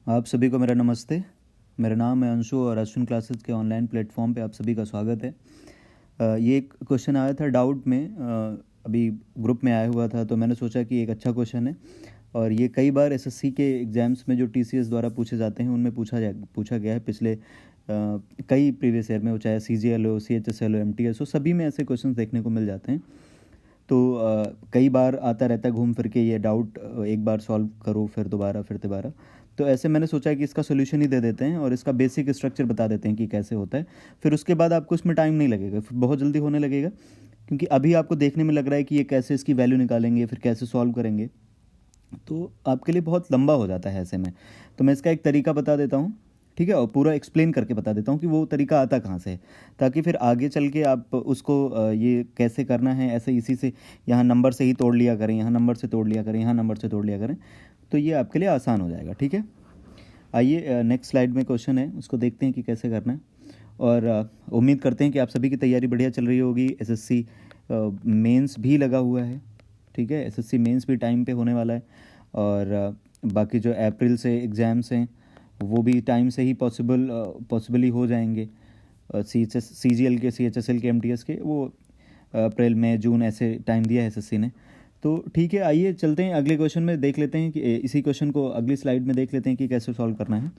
आप सभी को मेरा नमस्ते। मेरा नाम है अंशु और अश्विन क्लासेस के ऑनलाइन प्लेटफॉर्म पे आप सभी का स्वागत है। ये एक क्वेश्चन आया था डाउट में, अभी ग्रुप में आया हुआ था, तो मैंने सोचा कि एक अच्छा क्वेश्चन है और ये कई बार एसएससी के एग्ज़ाम्स में जो टीसीएस द्वारा पूछे जाते हैं उनमें पूछा गया है पिछले कई प्रीवियस ईयर में, वो चाहे सीजीएल हो, सीएचएसएल हो, एमटीएस हो, सभी में ऐसे क्वेश्चन देखने को मिल जाते हैं। तो कई बार आता रहता है घूम फिर के ये डाउट, एक बार सॉल्व करो फिर दोबारा। तो ऐसे मैंने सोचा है कि इसका सोल्यूशन ही दे देते हैं और इसका बेसिक स्ट्रक्चर बता देते हैं कि कैसे होता है। फिर उसके बाद आपको इसमें टाइम नहीं लगेगा, फिर बहुत जल्दी होने लगेगा, क्योंकि अभी आपको देखने में लग रहा है कि ये कैसे इसकी वैल्यू निकालेंगे, फिर कैसे सॉल्व करेंगे, तो आपके लिए बहुत लंबा हो जाता है ऐसे में। तो मैं इसका एक तरीका बता देता हूँ, ठीक है, और पूरा एक्सप्लेन करके बता देता हूँ कि वो तरीका आता कहाँ से है, ताकि फिर आगे चल के आप उसको ये कैसे करना है, ऐसे इसी से यहाँ नंबर से ही तोड़ लिया करें, यहाँ नंबर से तोड़ लिया करें, यहाँ नंबर से तोड़ लिया करें, तो ये आपके लिए आसान हो जाएगा। ठीक है, आइए नेक्स्ट स्लाइड में क्वेश्चन है, उसको देखते हैं कि कैसे करना है। और उम्मीद करते हैं कि आप सभी की तैयारी बढ़िया चल रही होगी। एसएससी मेंस भी लगा हुआ है, ठीक है, एसएससी मेंस भी टाइम पे होने वाला है, और बाकी जो अप्रैल से एग्ज़ाम्स हैं वो भी टाइम से ही पॉसिबली हो जाएंगे। सीजीएल के, सीएचएसएल के, एमटीएस के वो अप्रैल मई जून ऐसे टाइम दिया है एसएससी ने। तो ठीक है, आइए चलते हैं अगले क्वेश्चन में, देख लेते हैं कि इसी क्वेश्चन को अगली स्लाइड में देख लेते हैं कि कैसे सॉल्व करना है।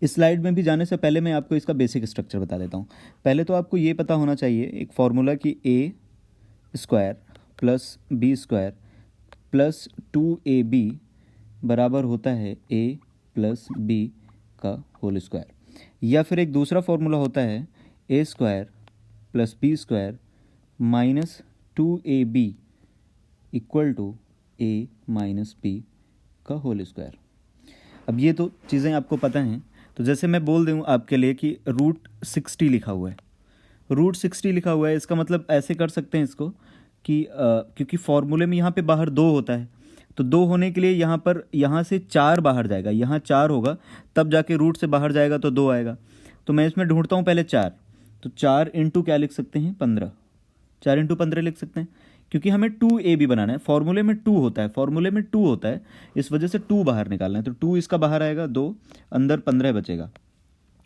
इस स्लाइड में भी जाने से पहले मैं आपको इसका बेसिक स्ट्रक्चर बता देता हूँ। पहले तो आपको ये पता होना चाहिए एक फॉर्मूला कि A square plus B square plus 2ab बराबर होता है ए प्लस बी का होल स्क्वायर, या फिर एक दूसरा फॉर्मूला होता है A square plus B square minus 2ab equal to A minus B का होल स्क्वायर। अब ये तो चीज़ें आपको पता हैं, तो जैसे मैं बोल दूँ आपके लिए कि √60 लिखा हुआ है, √60 लिखा हुआ है, इसका मतलब ऐसे कर सकते हैं इसको कि क्योंकि फॉर्मूले में यहाँ पे बाहर 2 होता है, तो 2 होने के लिए यहाँ पर, यहाँ से 4 बाहर जाएगा, यहाँ 4 होगा, तब जाके रूट से बाहर जाएगा तो 2 आएगा। तो मैं इसमें ढूंढता हूँ पहले 4, तो 4 इंटू क्या लिख सकते हैं, 15, 4 इंटू 15 लिख सकते हैं, क्योंकि हमें 2ab बनाना है। फॉर्मूले में 2 होता है, फॉर्मूले में 2 होता है, इस वजह से 2 बाहर निकालना है, तो 2 इसका बाहर आएगा, 2 अंदर 15 बचेगा।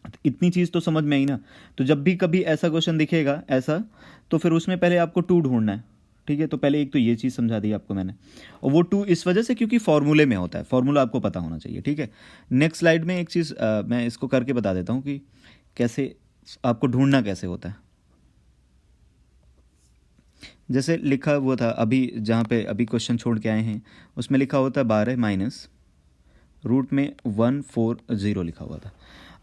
तो इतनी चीज़ तो समझ में आई ना। तो जब भी कभी ऐसा क्वेश्चन दिखेगा ऐसा, तो फिर उसमें पहले आपको 2 ढूंढना है, ठीक है। तो पहले एक तो ये चीज़ समझा दी आपको मैंने, और वो 2 इस वजह से क्योंकि फॉर्मूले में होता है, फॉर्मूला आपको पता होना चाहिए, ठीक है। नेक्स्ट स्लाइड में एक चीज़ मैं इसको करके बता देता हूँ कि कैसे आपको ढूंढना कैसे होता है। जैसे लिखा हुआ था अभी, जहाँ पे अभी क्वेश्चन छोड़ के आए हैं, उसमें लिखा होता है 12 माइनस रूट में 140 लिखा हुआ था।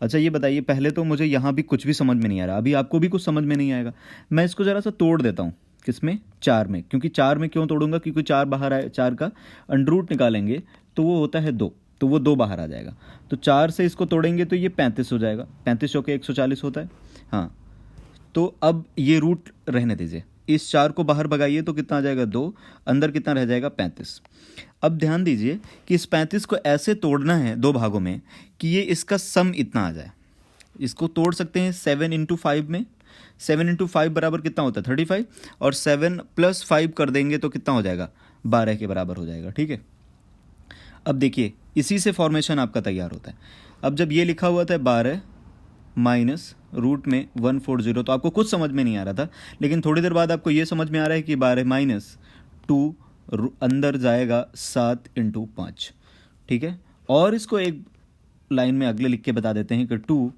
अच्छा ये बताइए, पहले तो मुझे यहाँ भी कुछ भी समझ में नहीं आ रहा, अभी आपको भी कुछ समझ में नहीं आएगा। मैं इसको ज़रा सा तोड़ देता हूँ, किसमें, 4 में, क्योंकि 4 में क्यों तोड़ूंगा, क्योंकि 4 बाहर आए, 4 का अंडर रूट निकालेंगे तो वो होता है 2, तो वो 2 बाहर आ जाएगा। तो 4 से इसको तोड़ेंगे तो ये 35 हो जाएगा, 35 चौके 140 होता है, हाँ। तो अब ये रूट रहने दीजिए, इस 4 को बाहर भगाइए तो कितना आ जाएगा, 2, अंदर कितना रह जाएगा, 35। अब ध्यान दीजिए कि इस 35 को ऐसे तोड़ना है 2 भागों में कि ये इसका सम इतना आ जाए। इसको तोड़ सकते हैं 7 इंटू 5 में, 7 इंटू 5 बराबर कितना होता है, 35, और 7 प्लस 5 कर देंगे तो कितना हो जाएगा, 12 के बराबर हो जाएगा, ठीक है। अब देखिए इसी से फॉर्मेशन आपका तैयार होता है। अब जब ये लिखा हुआ था 12 माइनस रूट में 140, तो आपको कुछ समझ में नहीं आ रहा था, लेकिन थोड़ी देर बाद आपको ये समझ में आ रहा है कि 12 माइनस 2 अंदर जाएगा 7 इंटू 5, ठीक है। और इसको एक लाइन में अगले लिख के बता देते हैं कि 2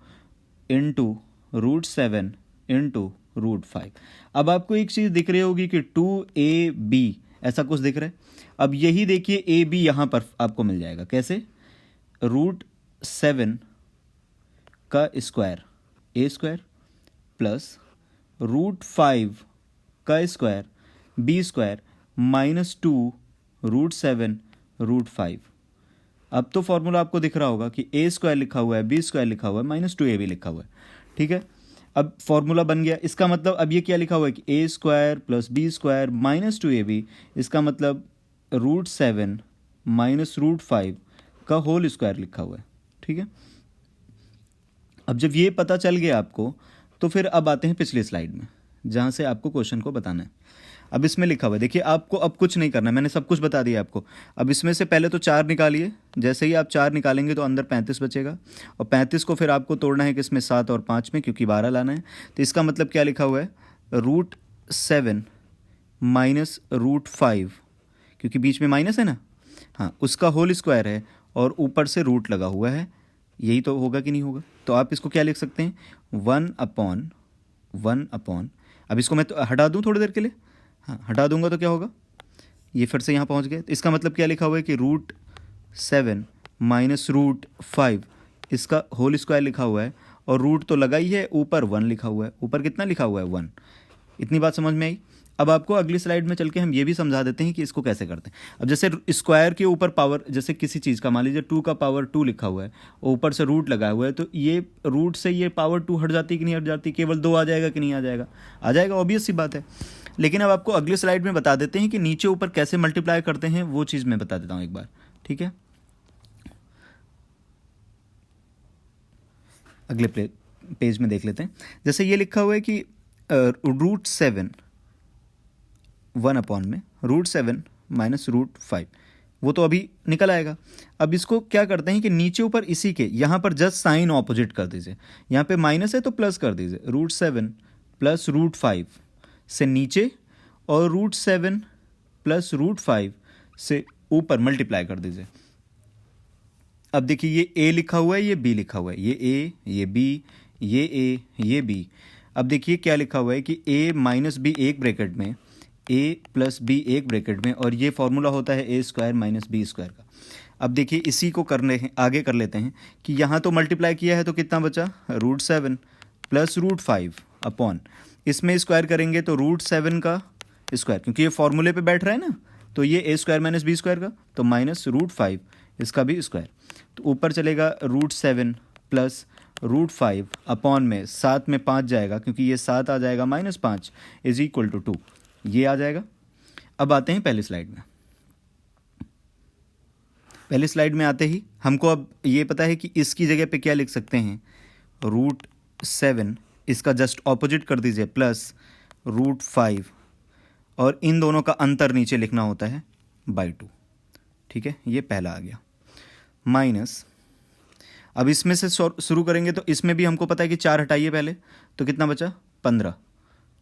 इंटू √7 इंटू √5। अब आपको एक चीज़ दिख रही होगी कि 2ab ऐसा कुछ दिख रहा है। अब यही देखिए ab यहाँ पर आपको मिल जाएगा, कैसे, √7 का स्क्वायर ए स्क्वायर प्लस √5 का स्क्वायर बी स्क्वायर माइनस 2 √7 √5। अब तो फॉर्मूला आपको दिख रहा होगा कि ए स्क्वायर लिखा हुआ है, बी स्क्वायर लिखा हुआ है, माइनस 2ab लिखा हुआ है, ठीक है। अब फॉर्मूला बन गया, इसका मतलब अब ये क्या लिखा हुआ है कि A square plus B square minus 2ab, इसका मतलब √7 माइनस √5 का होल स्क्वायर लिखा हुआ है, ठीक है। अब जब ये पता चल गया आपको, तो फिर अब आते हैं पिछली स्लाइड में, जहाँ से आपको क्वेश्चन को बताना है। अब इसमें लिखा हुआ है, देखिए आपको अब कुछ नहीं करना, मैंने सब कुछ बता दिया आपको। अब इसमें से पहले तो 4 निकालिए, जैसे ही आप 4 निकालेंगे तो अंदर 35 बचेगा, और 35 को फिर आपको तोड़ना है किसमें, 7 और 5 में, क्योंकि 12 लाना है। तो इसका मतलब क्या लिखा हुआ है, √7 माइनस √5, क्योंकि बीच में माइनस है ना, हाँ, उसका होल स्क्वायर है और ऊपर से रूट लगा हुआ है, यही तो होगा कि नहीं होगा। तो आप इसको क्या लिख सकते हैं, 1/1, अब इसको मैं तो हटा दूँ थोड़ी देर के लिए, हाँ हटा दूंगा तो क्या होगा, ये फिर से यहाँ पहुँच गए। तो इसका मतलब क्या लिखा हुआ है कि √7 माइनस √5, इसका होल स्क्वायर लिखा हुआ है, और रूट तो लगा ही है, ऊपर 1 लिखा हुआ है, ऊपर कितना लिखा हुआ है 1। इतनी बात समझ में आई। अब आपको अगली स्लाइड में चल के हम ये भी समझा देते हैं कि इसको कैसे करते हैं। अब जैसे स्क्वायर के ऊपर पावर, जैसे किसी चीज़ का मान लीजिए 2 का पावर 2 लिखा हुआ है, ऊपर से रूट लगा हुआ है, तो ये रूट से ये पावर 2 हट जाती कि नहीं हट जाती, केवल 2 आ जाएगा कि नहीं आ जाएगा, आ जाएगा, ऑब्वियस सी बात है। लेकिन अब आपको अगली स्लाइड में बता देते हैं कि नीचे ऊपर कैसे मल्टीप्लाई करते हैं, वो चीज़ मैं बता देता हूँ एक बार, ठीक है। अगले पेज में देख लेते हैं। जैसे ये लिखा हुआ है कि √7 1 में √7 माइनस √5, वो तो अभी निकल आएगा। अब इसको क्या करते हैं कि नीचे ऊपर इसी के यहाँ पर जस्ट साइन ऑपोजिट कर दीजिए, यहाँ पे माइनस है तो प्लस कर दीजिए, √7 प्लस √5 से नीचे, और √7 प्लस √5 से ऊपर मल्टीप्लाई कर दीजिए। अब देखिए ये a लिखा हुआ है, ये b लिखा हुआ है, ये a, ये b, ये a, ये b। अब देखिए क्या लिखा हुआ है कि a माइनस b एक ब्रैकेट में, a प्लस b एक ब्रैकेट में, और ये फॉर्मूला होता है a² माइनस b² का। अब देखिए इसी को करने हैं, आगे कर लेते हैं कि यहाँ तो मल्टीप्लाई किया है तो कितना बचा, √7 प्लस √5 अपॉन, इसमें स्क्वायर करेंगे तो √7 का स्क्वायर, क्योंकि ये फॉर्मूले पे बैठ रहा है ना, तो ये a² माइनस b² का, तो माइनस √5 इसका भी स्क्वायर, तो ऊपर चलेगा √7 प्लस √5 अपॉन में 7 में 5 जाएगा, क्योंकि ये 7 आ जाएगा, -5 इज इक्वल टू 2, ये आ जाएगा। अब आते हैं पहली स्लाइड में। पहली स्लाइड में आते ही हमको अब ये पता है कि इसकी जगह पे क्या लिख सकते हैं, √7, इसका जस्ट ऑपोजिट कर दीजिए, प्लस √5, और इन दोनों का अंतर नीचे लिखना होता है /2, ठीक है, ये पहला आ गया, माइनस। अब इसमें से शुरू करेंगे तो इसमें भी हमको पता है कि 4 हटाइए पहले, तो कितना बचा, 15,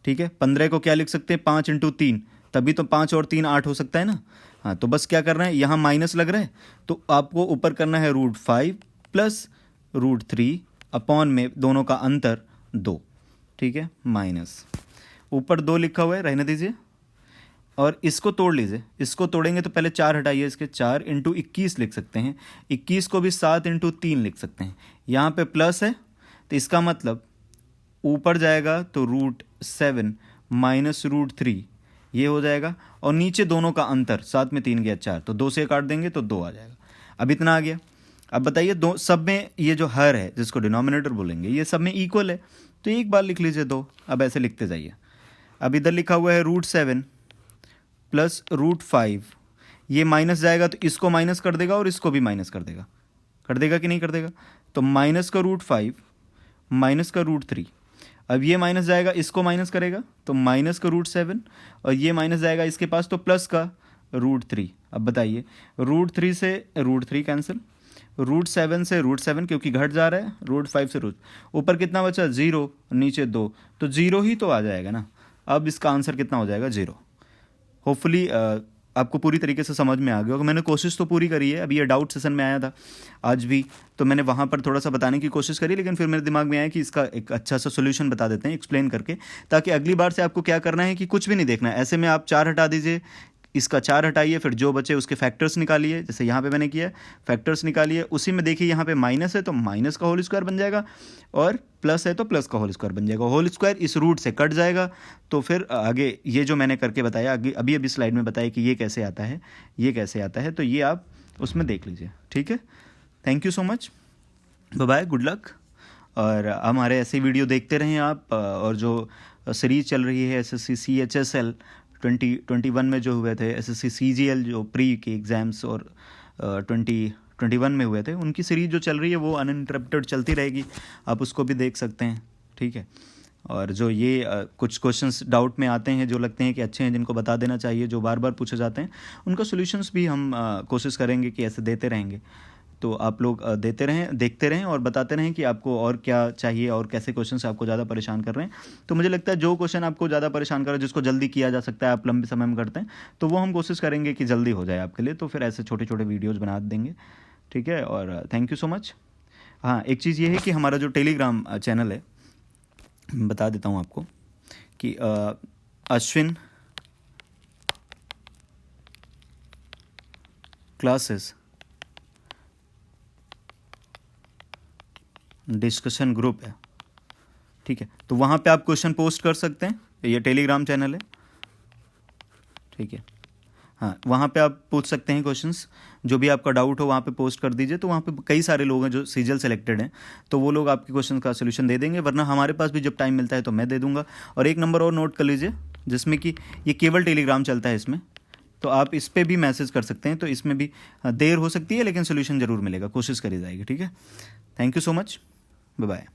ठीक है। 15 को क्या लिख सकते हैं, 5 × 3, तभी तो 5 और 3 8 हो सकता है ना, हाँ। तो बस क्या करना है, यहाँ माइनस लग रहा है तो आपको ऊपर करना है √5 प्लस √3 अपॉन में दोनों का अंतर 2, ठीक है, माइनस, ऊपर 2 लिखा हुआ है, रहने दीजिए, और इसको तोड़ लीजिए। इसको तोड़ेंगे तो पहले 4 हटाइए, इसके 4 × 21 लिख सकते हैं, 21 को भी 7 × 3 लिख सकते हैं। यहाँ पे प्लस है तो इसका मतलब ऊपर जाएगा तो √7 माइनस √3, ये हो जाएगा, और नीचे दोनों का अंतर, 7 में 3 गया 4, तो 2 से काट देंगे तो 2 आ जाएगा। अब इतना आ गया। अब बताइए दो सब में ये जो हर है, जिसको डिनोमिनेटर बोलेंगे, ये सब में इक्वल है, तो एक बार लिख लीजिए 2। अब ऐसे लिखते जाइए। अब इधर लिखा हुआ है √7 प्लस √5, ये माइनस जाएगा तो इसको माइनस कर देगा और इसको भी माइनस कर देगा कि नहीं कर देगा, तो माइनस का √5 माइनस का √3, अब ये माइनस जाएगा, इसको माइनस करेगा तो माइनस का √7, और ये माइनस जाएगा इसके पास तो प्लस का √3। अब बताइए √3 से √3 कैंसिल, √7 से √7 क्योंकि घट जा रहा है, √5 से ऊपर कितना बचा, 0, नीचे 2, तो 0 ही तो आ जाएगा ना। अब इसका आंसर कितना हो जाएगा, 0। होपफुली आपको पूरी तरीके से समझ में आ गया होगा। मैंने कोशिश तो पूरी करी है। अभी ये डाउट सेशन में आया था आज भी, तो मैंने वहाँ पर थोड़ा सा बताने की कोशिश करी, लेकिन फिर मेरे दिमाग में आया कि इसका एक अच्छा सा सोल्यूशन बता देते हैं एक्सप्लेन करके, ताकि अगली बार से आपको क्या करना है कि कुछ भी नहीं देखना है। ऐसे में आप 4 हटा दीजिए, इसका 4 हटाइए, फिर जो बचे उसके फैक्टर्स निकालिए, जैसे यहाँ पे मैंने किया, फैक्टर्स निकालिए। उसी में देखिए यहाँ पे माइनस है तो माइनस का होल स्क्वायर बन जाएगा, और प्लस है तो प्लस का होल स्क्वायर बन जाएगा। होल स्क्वायर इस रूट से कट जाएगा, तो फिर आगे ये जो मैंने करके बताया, आगे अभी स्लाइड में बताया कि ये कैसे आता है, ये कैसे आता है, तो ये आप उसमें देख लीजिए, ठीक है। Thank you so much, bye bye, good luck. और हमारे ऐसे वीडियो देखते रहें आप, और जो सीरीज़ चल रही है SSC CHSL 2021 में जो हुए थे, SSC CGL जो प्री के एग्ज़ाम्स और 2021 में हुए थे, उनकी सीरीज़ जो चल रही है वो अनइंटरप्टेड चलती रहेगी, आप उसको भी देख सकते हैं, ठीक है। और जो ये कुछ क्वेश्चंस डाउट में आते हैं जो लगते हैं कि अच्छे हैं, जिनको बता देना चाहिए, जो बार बार पूछे जाते हैं, उनका सॉल्यूशंस भी हम कोशिश करेंगे कि ऐसे देते रहेंगे। तो आप लोग देते रहें, देखते रहें और बताते रहें कि आपको और क्या चाहिए और कैसे क्वेश्चंस आपको ज़्यादा परेशान कर रहे हैं। तो मुझे लगता है जो क्वेश्चन आपको ज़्यादा परेशान कर रहे हैं, जिसको जल्दी किया जा सकता है, आप लंबे समय में करते हैं, तो वो हम कोशिश करेंगे कि जल्दी हो जाए आपके लिए। तो फिर ऐसे छोटे छोटे वीडियोज़ बना देंगे, ठीक है। और थैंक यू सो मच। हाँ, एक चीज़ ये है कि हमारा जो टेलीग्राम चैनल है, बता देता हूँ आपको कि अश्विन क्लासेस डिस्कशन ग्रुप है, ठीक है। तो वहाँ पे आप क्वेश्चन पोस्ट कर सकते हैं, ये टेलीग्राम चैनल है, ठीक है। हाँ, वहाँ पे आप पूछ सकते हैं क्वेश्चंस, जो भी आपका डाउट हो वहाँ पे पोस्ट कर दीजिए। तो वहाँ पे कई सारे लोग हैं जो सीजल सेलेक्टेड हैं, तो वो लोग आपके क्वेश्चन का सोल्यूशन दे देंगे, वरना हमारे पास भी जब टाइम मिलता है तो मैं दे दूंगा। और एक नंबर और नोट कर लीजिए, जिसमें कि ये केवल टेलीग्राम चलता है इसमें, तो आप इस पर भी मैसेज कर सकते हैं। तो इसमें भी देर हो सकती है, लेकिन सोल्यूशन ज़रूर मिलेगा, कोशिश करी जाएगी, ठीक है। Thank you so much, bye bye.